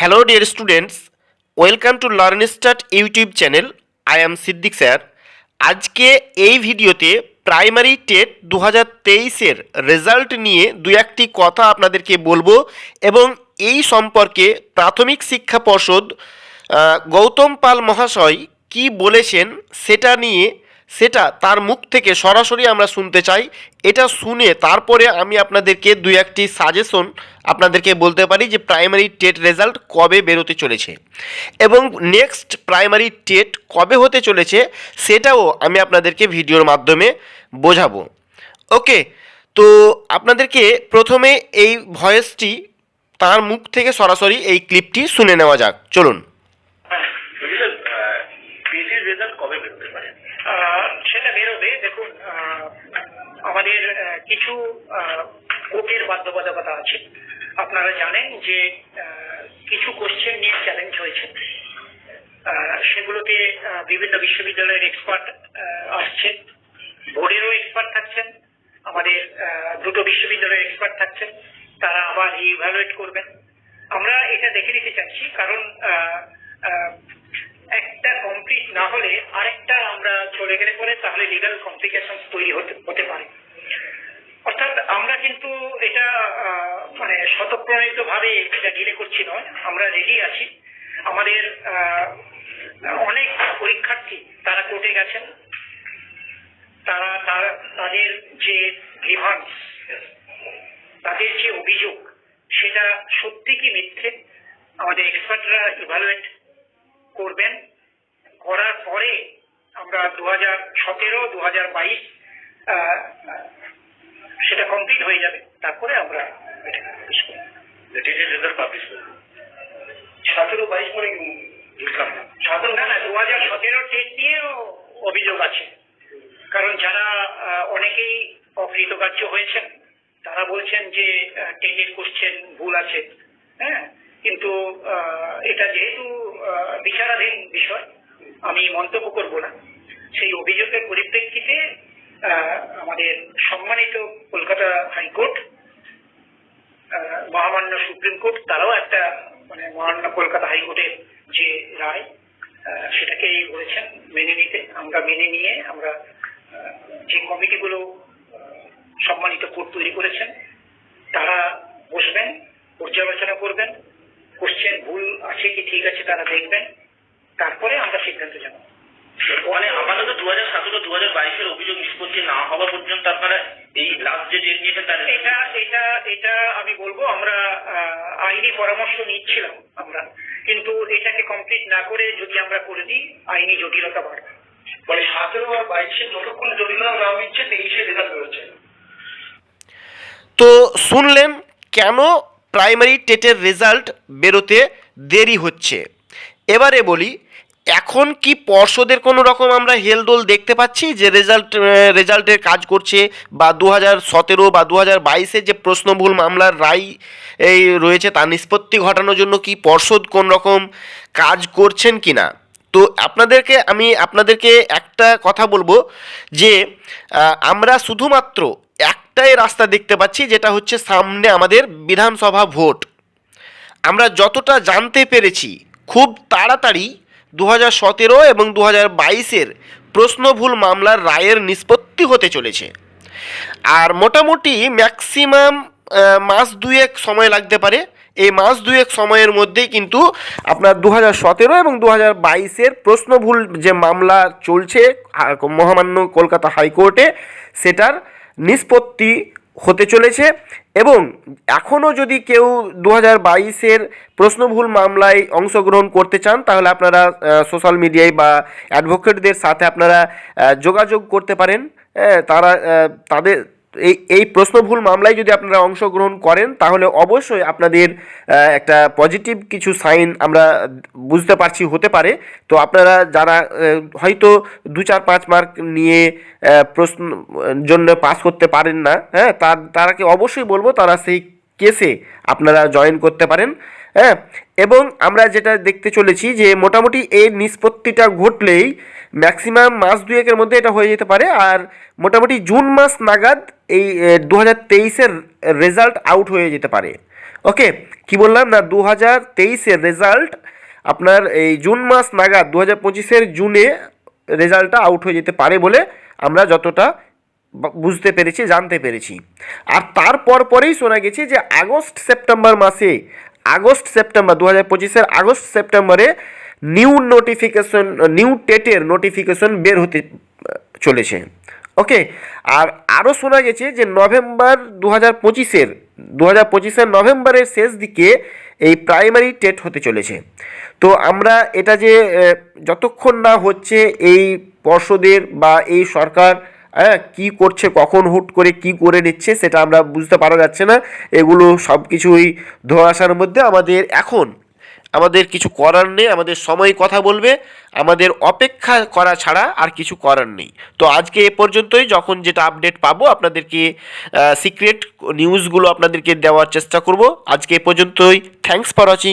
Hello dear students, welcome to Learn Start YouTube channel. I am Siddiq sir. আজকে এই ভিডিওতে primary TET 2023-এর result নিয়ে দু একটি কথা আপনাদেরকে বলবো এবং এই সম্পর্কে প্রাথমিক শিক্ষা পর্ষদ গৌতম পাল মহাশয় কি বলেছেন সেটা তার মুখ থেকে সরাসরি আমরা শুনতে চাই। এটা শুনে তারপরে আমি আপনাদেরকে দু একটি সাজেশন আপনাদেরকে বলতে পারি যে প্রাইমারি টেট রেজাল্ট কবে বেরোতে চলেছে এবং নেক্সট প্রাইমারি টেট কবে হতে চলেছে সেটাও আমি আপনাদেরকে ভিডিওর মাধ্যমে বোঝাবো। ওকে, তো আপনাদেরকে প্রথমে এই ভয়েসটি তার মুখ থেকে সরাসরি এই ক্লিপটি শুনে নেওয়া যাক। চলুন। সেটা বেরোবে। দেখুন, আমাদের কিছু কোর্টের বাধ্যবাধকতা আছে। আপনারা জানেন যে কিছু কোশ্চেন নিয়ে চ্যালেঞ্জ হয়েছে, সেগুলোতে বিভিন্ন বিশ্ববিদ্যালয়ের এক্সপার্ট আসছে, বোর্ডেরও এক্সপার্ট থাকছেন, আমাদের দুটো বিশ্ববিদ্যালয়ের এক্সপার্ট থাকছেন, তারা আবার ইভ্যালুয়েট করবেন। আমরা এটা দেখে নিতে চাচ্ছি, কারণ একটা কমপ্লিট না হলে আরেকটা আমরা চলে গেলে পরে তাহলে লিগাল কমপ্লিকেশন তৈরি হতে পারে। অর্থাৎ আমরা কিন্তু এটা মানে স্বতঃপ্রণীত ভাবে এটা ডিলে করছি নয়, আমরা রেডি আছি। আমাদের অনেক পরীক্ষার্থী তারা কোর্টে গেছেন, তাদের যে গ্রিভান্স, তাদের যে অভিযোগ সেটা সত্যি কি মিথ্যে আমাদের এক্সপার্টরা ইভালুয়েট করবেন। করার পরে আমরা 2017, 2022 সেটা কমপ্লিট হয়ে যাবে, তারপরে আমরা রেজাল্ট পাবলিশ করব। 17-22 মানে বুঝলাম না। 2017 টেট নিয়েও অভিযোগ আছে, কারণ যারা অনেকেই অকৃতকার্য হয়েছেন তারা বলছেন যে টেটের কোশ্চেন ভুল আছে। হ্যাঁ, কিন্তু এটা যেহেতু বিচারাধীন বিষয়, আমি মন্তব্য করব না। সেই অভিযোগের পরিপ্রেক্ষিতে আমাদের সম্মানিত কলকাতা হাইকোর্ট, মহামান্য সুপ্রিম কোর্ট, তারাও একটা মানে মহামান্য কলকাতা হাইকোর্টের যে রায় সেটাকে বলেছেন মেনে নিতে। আমরা মেনে নিয়ে আমরা যে কমিটিগুলো সম্মানিত কোর্ট তৈরি করেছেন তারা বসবেন, পর্যালোচনা করবেন, কোশ্চেন ভুল আছে কি ঠিক আছে তারা দেখবেন, তারপরে আমরা সিদ্ধান্ত জানাবো। মানে আপাতত 2017-2022-এর অভিযোগ নিষ্পত্তি না হওয়া পর্যন্ত আপনারা এই লাস্ট যে ডেট নিয়েছেন তার এটা আমি বলবো আমরা আইনি পরামর্শ নিচ্ছিলাম আমরা, কিন্তু এটাকে কমপ্লিট না করে যদি আমরা করে দিই আইনি জটিলতা বাড়বে। মানে 17 আর 22-এ যতক্ষণ জটিলতা না হচ্ছে 23-এ রেজাল্ট বেরোচ্ছে। তো শুনলেন কেন প্রাইমারি টেটের রেজাল্ট বেরোতে দেরি হচ্ছে। এবারে বলি, এখন কি পর্ষদের কোনো রকম আমরা হেলদোল দেখতে পাচ্ছি যে রেজাল্টের কাজ করছে, বা 2017 বা 2022-এ যে প্রশ্নভুল মামলার রায় এই রয়েছে তার নিষ্পত্তি ঘটানোর জন্য কি পর্ষদ কোন রকম কাজ করছেন কি না? তো আমি আপনাদেরকে একটা কথা বলবো যে আমরা শুধুমাত্র একটাই রাস্তা দেখতে পাচ্ছি, যেটা হচ্ছে সামনে আমাদের বিধানসভা ভোট। আমরা যতটা জানতে পেরেছি খুব তাড়াতাড়ি 2017 এবং 2022-এর প্রশ্নভুল মামলার রায়ের নিষ্পত্তি হতে চলেছে, আর মোটামুটি ম্যাক্সিমাম মাস দুয়েক সময় লাগতে পারে। এই মাস দুয়েক সময়ের মধ্যেই কিন্তু আপনার 2017 এবং 2022-এর প্রশ্নভুল যে মামলা চলছে মহামান্য কলকাতা হাইকোর্টে সেটার নিষ্পত্তি হতে চলেছে। এবং এখনও যদি কেউ 2022-এর প্রশ্নভুল মামলায় অংশগ্রহণ করতে চান তাহলে আপনারা সোশ্যাল মিডিয়ায় বা অ্যাডভোকেটদের সাথে আপনারা যোগাযোগ করতে পারেন। তাদের এই প্রশ্নভুল মামলায় যদি আপনারা অংশগ্রহণ করেন তাহলে অবশ্যই আপনাদের একটা পজিটিভ কিছু সাইন আমরা বুঝতে পারছি হতে পারে। তো আপনারা যারা হয়তো 2-4-5 মার্ক নিয়ে প্রশ্ন জন্য পাস করতে পারেন না, হ্যাঁ, তারাকে অবশ্যই বলবো তারা সেই কেসে আপনারা জয়েন করতে পারেন। হ্যাঁ, এবং আমরা যেটা দেখতে চলেছি যে মোটামুটি এই নিষ্পত্তিটা ঘটলেই ম্যাক্সিমাম মাস দুয়েকের মধ্যে এটা হয়ে যেতে পারে, আর মোটামুটি জুন মাস নাগাদ এই 2023-এর রেজাল্ট আউট হয়ে যেতে পারে। ওকে, কি বললাম না, 2023-এর রেজাল্ট আপনার এই জুন মাস নাগাদ 2025-এর জুনে রেজাল্টটা আউট হয়ে যেতে পারে বলে আমরা যতটা বুঝতে পেরেছি, জানতে পেরেছি। আর তারপর পরেই শোনা গেছে যে আগস্ট সেপ্টেম্বর 2025-এর আগস্ট সেপ্টেম্বরে নিউ টেটের নোটিফিকেশন বের হতে চলেছে। ওকে, আর আরও শোনা গেছে যে নভেম্বর 2025-এর নভেম্বরের শেষ দিকে এই প্রাইমারি টেট হতে চলেছে। তো আমরা এটা যে যতক্ষণ না হচ্ছে এই পর্ষদের বা এই সরকার কী করছে, কখন হুট করে কি করে নিচ্ছে সেটা আমরা বুঝতে পারা যাচ্ছে না। এগুলো সব কিছুই ধোঁয়াশার মধ্যে। আমাদের কিছু করার নেই, আমাদের সময় কথা বলবে, আমাদের অপেক্ষা করা ছাড়া আর কিছু করার নেই। তো আজকে এ পর্যন্তই। যখন যেটা আপডেট পাবো আপনাদেরকে সিক্রেট নিউজগুলো আপনাদেরকে দেওয়ার চেষ্টা করব। আজকে এ পর্যন্তই। Thanks for watching.